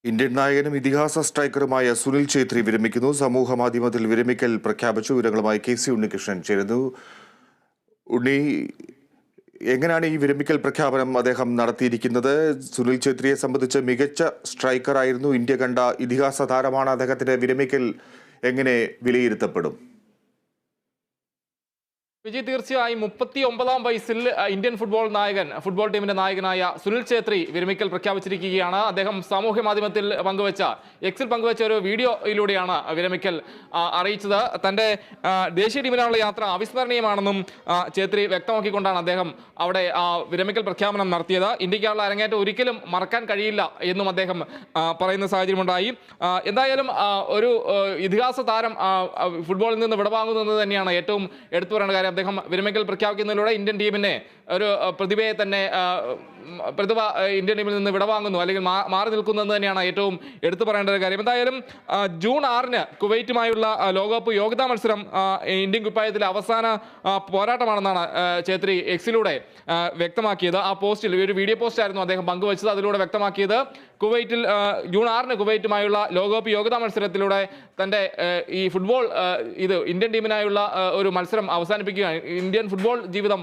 Indian നായകനും ഇതിഹാസ സ്ട്രൈക്കറുമായ സുനിൽ ഛേത്രി വിരമിക്കുന്നു. സമൂഹ മാധ്യമത്തിൽ വിരമിക്കൽ പ്രഖ്യാപിച്ചു. വിവരങ്ങളുമായി KC ഉണ്ണികൃഷ്ണൻ ചേരുന്നു. ഉണ്ണി, എങ്ങനെയാണ് ഈ വിരമിക്കൽ പ്രഖ്യാപനം അദ്ദേഹം നടത്തിയിരിക്കുന്നത്? സുനിൽ ഛേത്രിയെ സംബന്ധിച്ച് മികച്ച സ്ട്രൈക്കറായിരുന്നു, ഇന്ത്യ കണ്ട ഇതിഹാസ താരമാണ്. അദ്ദേഹത്തിന്റെ വിരമിക്കൽ എങ്ങനെ വിലയിരുത്തപ്പെടും? വിജയ്, തീർച്ചയായും 39-ാം വയസ്സിൽ ഇന്ത്യൻ ഫുട്ബോൾ ടീമിന്റെ നായകനായ സുനിൽ ഛേത്രി വിരമിക്കൽ പ്രഖ്യാപിച്ചിരിക്കുകയാണ്. അദ്ദേഹം സാമൂഹ്യ മാധ്യമത്തിൽ എക്സിൽ പങ്കുവച്ച ഒരു വീഡിയോയിലൂടെയാണ് വിരമിക്കൽ അറിയിച്ചത്. തന്റെ ദേശീയ ടീമിനുള്ള യാത്ര അവിസ്മരണീയമാണെന്നും ഛേത്രി വ്യക്തമാക്കിക്കൊണ്ടാണ് അദ്ദേഹം അവിടെ വിരമിക്കൽ പ്രഖ്യാപനം നടത്തിയത്. ഇന്ത്യക്കുള്ള അരങ്ങേറ്റം ഒരിക്കലും മറക്കാൻ കഴിയില്ല എന്നും അദ്ദേഹം പറയുന്ന സാഹചര്യമുണ്ടായി. എന്തായാലും ഒരു ഇതിഹാസ താരം ഫുട്ബോളിൽ നിന്ന് വിടവാങ്ങുന്നത് തന്നെയാണ് ഏറ്റവും എടുത്തു പറയേണ്ട കാര്യം. അദ്ദേഹം വിരമിക്കൽ പ്രഖ്യാപിക്കുന്നതിലൂടെ ഇന്ത്യൻ ടീമിനെ ഒരു പ്രതിഭയെ തന്നെ ഇന്ത്യൻ ടീമിൽ നിന്ന് വിടവാങ്ങുന്നു, അല്ലെങ്കിൽ മാറി നിൽക്കുന്നത് തന്നെയാണ് ഏറ്റവും എടുത്തു പറയേണ്ട ഒരു കാര്യം. എന്തായാലും ജൂൺ 6-ന് കുവൈറ്റുമായുള്ള ലോകകപ്പ് യോഗ്യതാ മത്സരം ഇന്ത്യൻ കുപ്പായത്തിലെ അവസാന പോരാട്ടമാണെന്നാണ് ഛേത്രി എക്സിലൂടെ വ്യക്തമാക്കിയത്. ആ പോസ്റ്റിൽ ഒരു വീഡിയോ പോസ്റ്റായിരുന്നു അദ്ദേഹം പങ്കുവച്ചത്. അതിലൂടെ വ്യക്തമാക്കിയത് കുവൈറ്റിൽ ജൂൺ 6-ന് കുവൈറ്റുമായുള്ള ലോകകപ്പ് യോഗ്യതാ മത്സരത്തിലൂടെ തൻ്റെ ഈ ഫുട്ബോൾ ഇന്ത്യൻ ടീമിനായുള്ള ഒരു മത്സരം അവസാനിപ്പിക്കുകയാണ്, ഇന്ത്യൻ ഫുട്ബോൾ ജീവിതം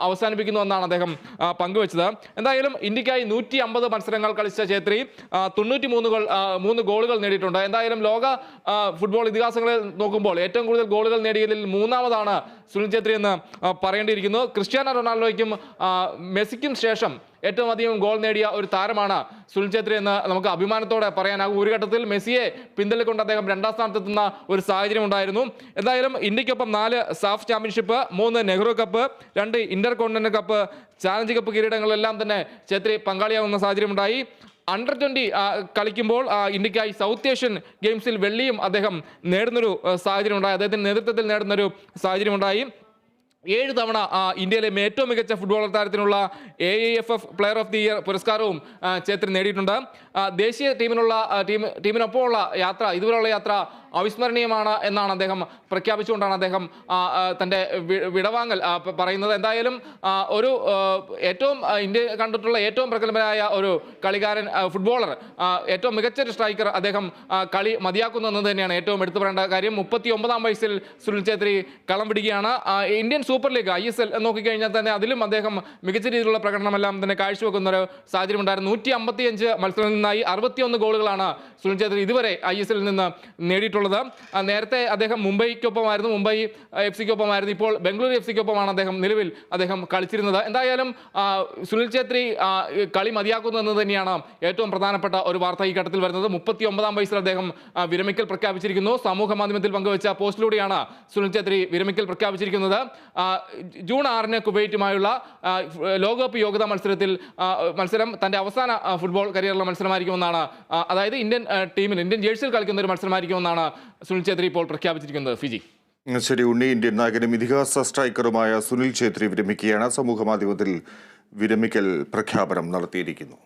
അവസാനിപ്പിക്കുന്നു എന്നാണ് അദ്ദേഹം പങ്കുവച്ചത്. എന്തായാലും ഇന്ത്യക്കായി 150 മത്സരങ്ങൾ കളിച്ച ഛേത്രി 93 ഗോളുകൾ നേടിയിട്ടുണ്ട്. എന്തായാലും ലോക ഫുട്ബോൾ ഇതിഹാസങ്ങളിൽ നോക്കുമ്പോൾ ഏറ്റവും കൂടുതൽ ഗോളുകൾ നേടിയതിൽ മൂന്നാമതാണ് സുനിൽ ഛേത്രി എന്ന് പറയേണ്ടിയിരിക്കുന്നു. ക്രിസ്ത്യാനോ റൊണാൾഡോയ്ക്കും മെസ്സിക്കും ശേഷം ഏറ്റവും അധികം ഗോൾ നേടിയ ഒരു താരമാണ് സുനിൽ ഛേത്രി എന്ന് നമുക്ക് അഭിമാനത്തോടെ പറയാനാകും. ഒരു ഘട്ടത്തിൽ മെസ്സിയെ പിന്തള്ളിക്കൊണ്ട് അദ്ദേഹം 2ാം സ്ഥാനത്തെത്തുന്ന ഒരു സാഹചര്യം ഉണ്ടായിരുന്നു. എന്തായാലും ഇന്ത്യക്കൊപ്പം 4 SAFF championship, 3 Nehru cup, 2 intercontinental cup, challenge cup കിരീടങ്ങളെല്ലാം തന്നെ ഛേത്രി പങ്കാളിയാവുന്ന സാഹചര്യമുണ്ടായി. അണ്ടർ 20 കളിക്കുമ്പോൾ ഇന്ത്യക്കായി സൗത്ത് ഏഷ്യൻ ഗെയിംസിൽ വെള്ളിയും അദ്ദേഹം നേടുന്നൊരു സാഹചര്യമുണ്ടായി, അദ്ദേഹത്തിൻ്റെ നേതൃത്വത്തിൽ നേടുന്നൊരു സാഹചര്യമുണ്ടായി. 7 തവണ ഇന്ത്യയിലെ ഏറ്റവും മികച്ച ഫുട്ബോളർ താരത്തിനുള്ള AIFF player of the year പുരസ്കാരവും ഛേത്രി നേടിയിട്ടുണ്ട്. ദേശീയ ടീമിനൊപ്പമുള്ള യാത്ര, ഇതുവരെയുള്ള യാത്ര അവിസ്മരണീയമാണ് എന്നാണ് അദ്ദേഹം പ്രഖ്യാപിച്ചുകൊണ്ടാണ് അദ്ദേഹം തൻ്റെ വിടവാങ്ങൽ പറയുന്നത്. എന്തായാലും ഒരു ഇന്ത്യ കണ്ടിട്ടുള്ള ഏറ്റവും പ്രഗത്ഭനായ ഒരു കളിക്കാരൻ, ഫുട്ബോളർ, ഏറ്റവും മികച്ച ഒരു സ്ട്രൈക്കർ അദ്ദേഹം കളി മതിയാക്കുന്നു എന്നത് തന്നെയാണ് ഏറ്റവും എടുത്തു പറയേണ്ട കാര്യം. 39-ാം വയസ്സിൽ സുനിൽ ഛേത്രി കളം പിടിക്കുകയാണ്. ഇന്ത്യൻ സൂപ്പർ ലീഗ് ISL നോക്കിക്കഴിഞ്ഞാൽ തന്നെ അതിലും അദ്ദേഹം മികച്ച രീതിയിലുള്ള പ്രകടനമെല്ലാം തന്നെ കാഴ്ചവെക്കുന്ന ഒരു സാഹചര്യം ഉണ്ടായിരുന്നു. 155 മത്സരങ്ങളിൽ നിന്നായി 61 ഗോളുകളാണ് സുനിൽ ഛേത്രി ഇതുവരെ ISL നിന്ന് നേടിയിട്ടുള്ളത്. നേരത്തെ അദ്ദേഹം മുംബൈക്കൊപ്പമായിരുന്നു, മുംബൈ FC-ക്കൊപ്പമായിരുന്നു. ഇപ്പോൾ ബംഗളൂരു FC-ക്കൊപ്പമാണ് നിലവിൽ അദ്ദേഹം കളിച്ചിരുന്നത്. എന്തായാലും സുനിൽ ഛേത്രി കളി മതിയാക്കുന്നു എന്നത് തന്നെയാണ് ഏറ്റവും പ്രധാനപ്പെട്ട ഒരു വാർത്ത ഈ ഘട്ടത്തിൽ വരുന്നത്. 39-ാം വയസ്സിൽ അദ്ദേഹം വിരമിക്കൽ പ്രഖ്യാപിച്ചിരിക്കുന്നു. സമൂഹ മാധ്യമത്തിൽ പങ്കുവച്ച പോസ്റ്റിലൂടെയാണ് സുനിൽ ഛേത്രി വിരമിക്കൽ പ്രഖ്യാപിച്ചിരിക്കുന്നത്. ജൂൺ 6-ന് കുവൈറ്റുമായുള്ള ലോകകപ്പ് യോഗ്യതാ മത്സരം തന്റെ അവസാന ഫുട്ബോൾ കരിയറിലെ മത്സരമായിരിക്കുമെന്നാണ്, അതായത് ഇന്ത്യൻ ജേഴ്സിയിൽ കളിക്കുന്ന ഒരു മത്സരമായിരിക്കുമെന്നാണ് സുനിൽ ഛേത്രി ഇപ്പോൾ പ്രഖ്യാപിച്ചിരിക്കുന്നത്. ഫിജി. ശരി ഉണ്ണി, ഇന്ത്യൻ നായകനും ഇതിഹാസ സ്ട്രൈക്കറുമായ സുനിൽ ഛേത്രി വിരമിക്കുകയാണ്. സമൂഹ മാധ്യമത്തിൽ വിരമിക്കൽ പ്രഖ്യാപനം നടത്തിയിരിക്കുന്നു.